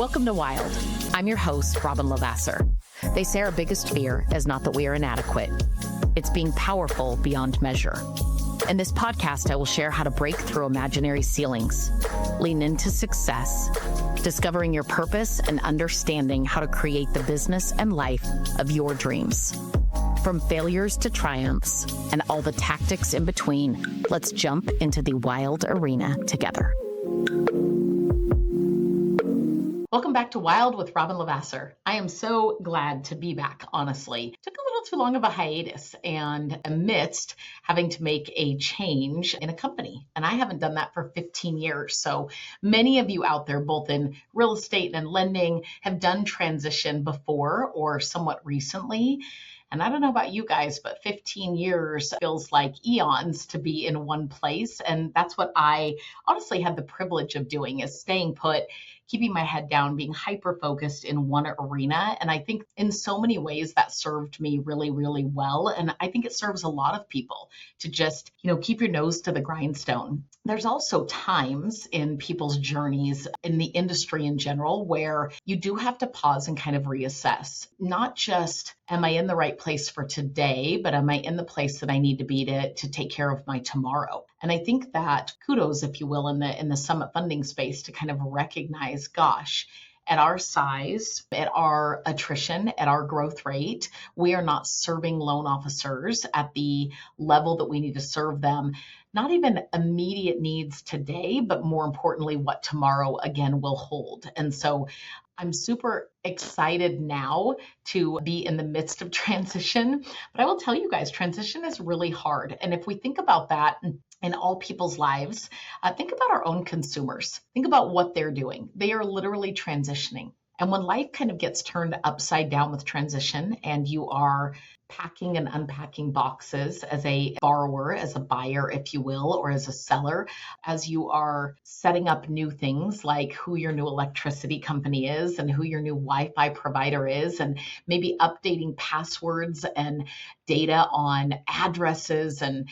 Welcome to Wild. I'm your host, Robin Lavasser. They say our biggest fear is not that we are inadequate. It's being powerful beyond measure. In this podcast, I will share how to break through imaginary ceilings, lean into success, discovering your purpose, and understanding how to create the business and life of your dreams. From failures to triumphs and all the tactics in between, let's jump into the wild arena together. Welcome back to Wild with Robin Lavasser. I am so glad to be back, honestly. Took a little too long of a hiatus and amidst having to make a change in a company. And I haven't done that for 15 years. So many of you out there, both in real estate and lending, have done transition before or somewhat recently. And I don't know about you guys, but 15 years feels like eons to be in one place. And that's what I honestly had the privilege of doing, is staying put, keeping my head down, being hyper-focused in one arena. And I think in so many ways that served me really, really well. And I think it serves a lot of people to just, keep your nose to the grindstone. There's also times in people's journeys in the industry in general where you do have to pause and kind of reassess. Not just, am I in the right place for today, but am I in the place that I need to be to take care of my tomorrow? And I think that kudos, if you will, in the summit funding space to kind of recognize, gosh, at our size, at our attrition, at our growth rate, we are not serving loan officers at the level that we need to serve them. Not even immediate needs today, but more importantly, what tomorrow again will hold. And so I'm super excited now to be in the midst of transition. But I will tell you guys, transition is really hard. And if we think about that in all people's lives, think about our own consumers. Think about what they're doing. They are literally transitioning. And when life kind of gets turned upside down with transition and you are packing and unpacking boxes as a borrower, as a buyer, if you will, or as a seller, as you are setting up new things like who your new electricity company is and who your new Wi-Fi provider is, and maybe updating passwords and data on addresses and,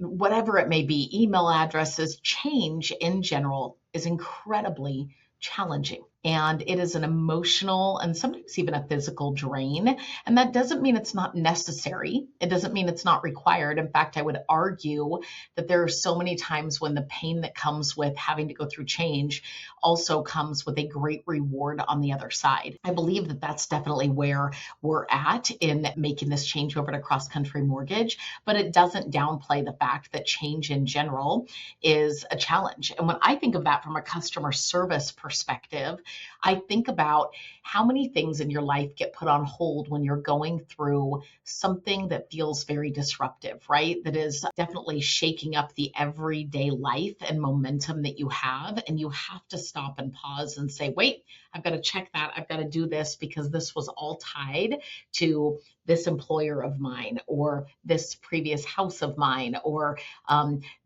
whatever it may be, email addresses, change in general is incredibly challenging. And it is an emotional and sometimes even a physical drain. And that doesn't mean it's not necessary. It doesn't mean it's not required. In fact, I would argue that there are so many times when the pain that comes with having to go through change also comes with a great reward on the other side. I believe that that's definitely where we're at in making this change over to Cross Country Mortgage, but it doesn't downplay the fact that change in general is a challenge. And when I think of that from a customer service perspective, I think about how many things in your life get put on hold when you're going through something that feels very disruptive, right? That is definitely shaking up the everyday life and momentum that you have. And you have to stop and pause and say, wait, I've got to check that. I've got to do this because this was all tied to this employer of mine or this previous house of mine, or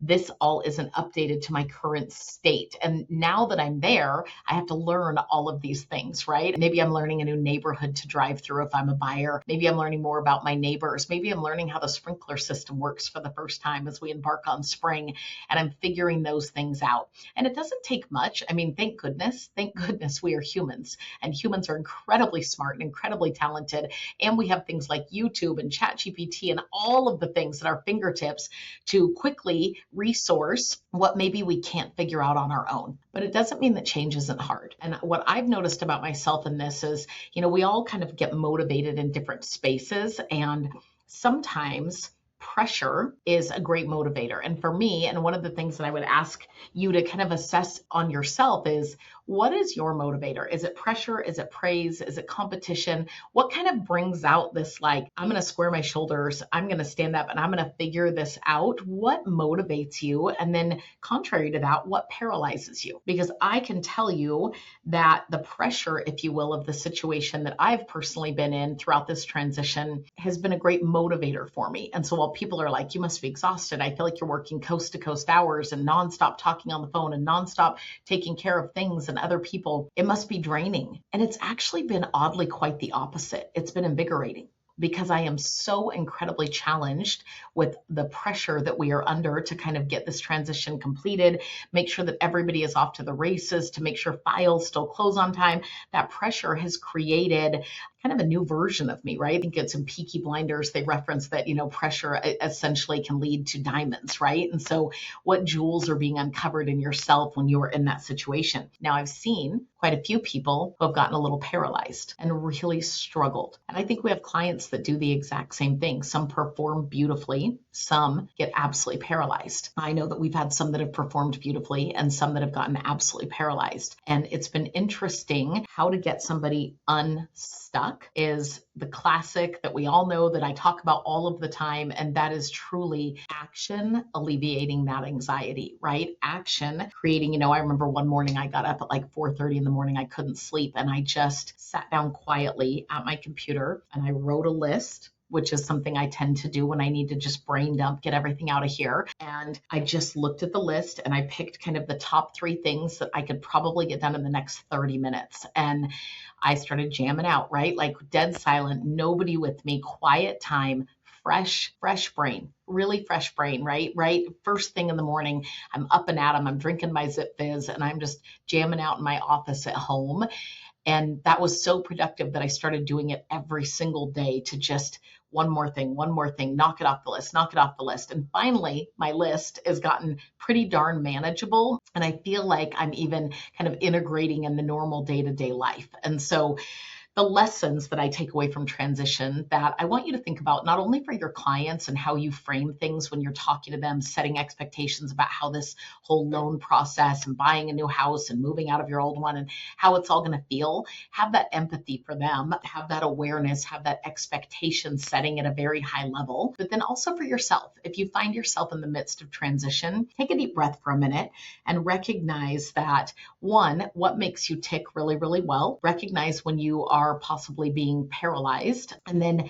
this all isn't updated to my current state. And now that I'm there, I have to learn all of these things, right? Maybe I'm learning a new neighborhood to drive through if I'm a buyer. Maybe I'm learning more about my neighbors. Maybe I'm learning how the sprinkler system works for the first time as we embark on spring, and I'm figuring those things out. And it doesn't take much. I mean, thank goodness we are humans, and humans are incredibly smart and incredibly talented. And we have things like YouTube and ChatGPT and all of the things at our fingertips to quickly resource what maybe we can't figure out on our own. But it doesn't mean that change isn't hard. And what I've noticed about myself in this is, we all kind of get motivated in different spaces, and sometimes pressure is a great motivator. And for me, and one of the things that I would ask you to kind of assess on yourself is, what is your motivator? Is it pressure? Is it praise? Is it competition? What kind of brings out this, like, I'm going to square my shoulders, I'm going to stand up and I'm going to figure this out? What motivates you? And then contrary to that, what paralyzes you? Because I can tell you that the pressure, if you will, of the situation that I've personally been in throughout this transition has been a great motivator for me. And so while people are like, you must be exhausted, I feel like you're working coast to coast hours and nonstop talking on the phone and nonstop taking care of things and other people, it must be draining. And it's actually been oddly quite the opposite. It's been invigorating, because I am so incredibly challenged with the pressure that we are under to kind of get this transition completed, make sure that everybody is off to the races, to make sure files still close on time. That pressure has created kind of a new version of me, right? I think it's in Peaky Blinders, they reference that, pressure essentially can lead to diamonds, right? And so what jewels are being uncovered in yourself when you're in that situation? Now, I've seen quite a few people who have gotten a little paralyzed and really struggled. And I think we have clients that do the exact same thing. Some perform beautifully, some get absolutely paralyzed. I know that we've had some that have performed beautifully and some that have gotten absolutely paralyzed. And it's been interesting how to get somebody unstuck is the classic that we all know that I talk about all of the time. And that is truly action alleviating that anxiety, right? Action creating, I remember one morning I got up at like 4:30 in the morning. I couldn't sleep. And I just sat down quietly at my computer and I wrote a list, which is something I tend to do when I need to just brain dump, get everything out of here. And I just looked at the list and I picked kind of the top 3 things that I could probably get done in the next 30 minutes. And I started jamming out, right? Like dead silent, nobody with me, quiet time, fresh brain, really fresh brain, right? First thing in the morning, I'm up and at 'em, I'm drinking my Zip Fizz and I'm just jamming out in my office at home. And that was so productive that I started doing it every single day to just one more thing, knock it off the list. And finally, my list has gotten pretty darn manageable. And I feel like I'm even kind of integrating in the normal day-to-day life. And so the lessons that I take away from transition that I want you to think about, not only for your clients and how you frame things when you're talking to them, setting expectations about how this whole loan process and buying a new house and moving out of your old one and how it's all going to feel, have that empathy for them, have that awareness, have that expectation setting at a very high level. But then also for yourself, if you find yourself in the midst of transition, take a deep breath for a minute and recognize that, one, what makes you tick really, really well. Recognize when you are possibly being paralyzed. And then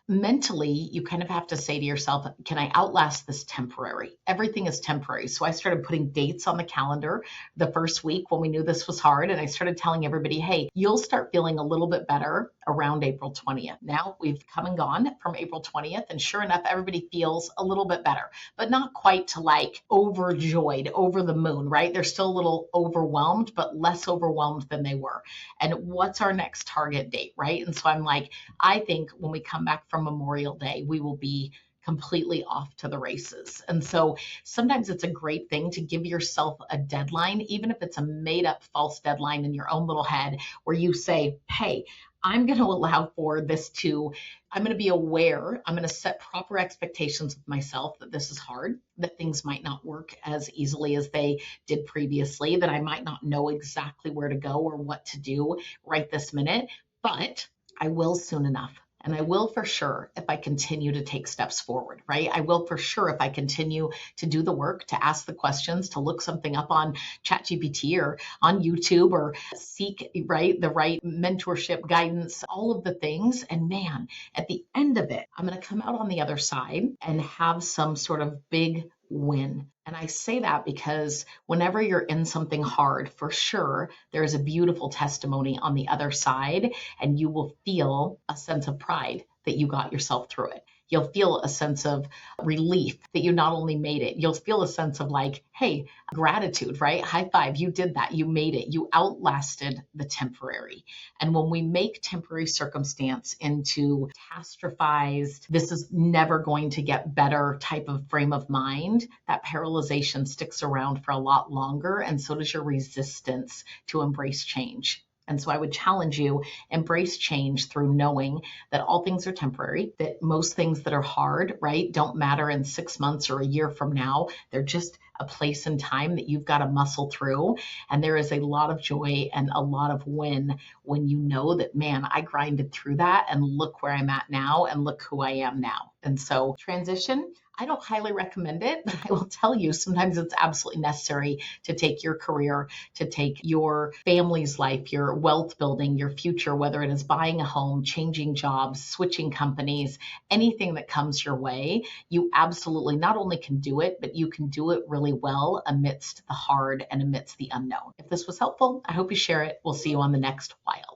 mentally, you kind of have to say to yourself, can I outlast this temporary? Everything is temporary. So I started putting dates on the calendar the first week when we knew this was hard. And I started telling everybody, hey, you'll start feeling a little bit better around April 20th. Now we've come and gone from April 20th. And sure enough, everybody feels a little bit better, but not quite to like overjoyed, over the moon, right? They're still a little overwhelmed, but less overwhelmed than they were. And what's our next target date, right? And so I'm like, I think when we come back from Memorial Day, we will be completely off to the races. And so sometimes it's a great thing to give yourself a deadline, even if it's a made up false deadline in your own little head, where you say, hey, I'm going to allow for this to, I'm going to be aware, I'm going to set proper expectations with myself that this is hard, that things might not work as easily as they did previously, that I might not know exactly where to go or what to do right this minute, but I will soon enough. And I will for sure if I continue to take steps forward, right? I will for sure if I continue to do the work, to ask the questions, to look something up on ChatGPT or on YouTube or seek, right, the right mentorship, guidance, all of the things. And man, at the end of it, I'm going to come out on the other side and have some sort of big win. And I say that because whenever you're in something hard, for sure, there's a beautiful testimony on the other side, and you will feel a sense of pride that you got yourself through it. You'll feel a sense of relief that you not only made it, you'll feel a sense of like, hey, gratitude, right? High five, you did that, you made it, you outlasted the temporary. And when we make temporary circumstance into catastrophized, this is never going to get better type of frame of mind, that paralyzation sticks around for a lot longer. And so does your resistance to embrace change. And so I would challenge you, embrace change through knowing that all things are temporary, that most things that are hard, right, don't matter in 6 months or a year from now. They're just a place and time that you've got to muscle through. And there is a lot of joy and a lot of win when you know that, man, I grinded through that and look where I'm at now and look who I am now. And so transition, I don't highly recommend it, but I will tell you sometimes it's absolutely necessary to take your career, to take your family's life, your wealth building, your future, whether it is buying a home, changing jobs, switching companies, anything that comes your way. You absolutely not only can do it, but you can do it really well amidst the hard and amidst the unknown. If this was helpful, I hope you share it. We'll see you on the next Wild.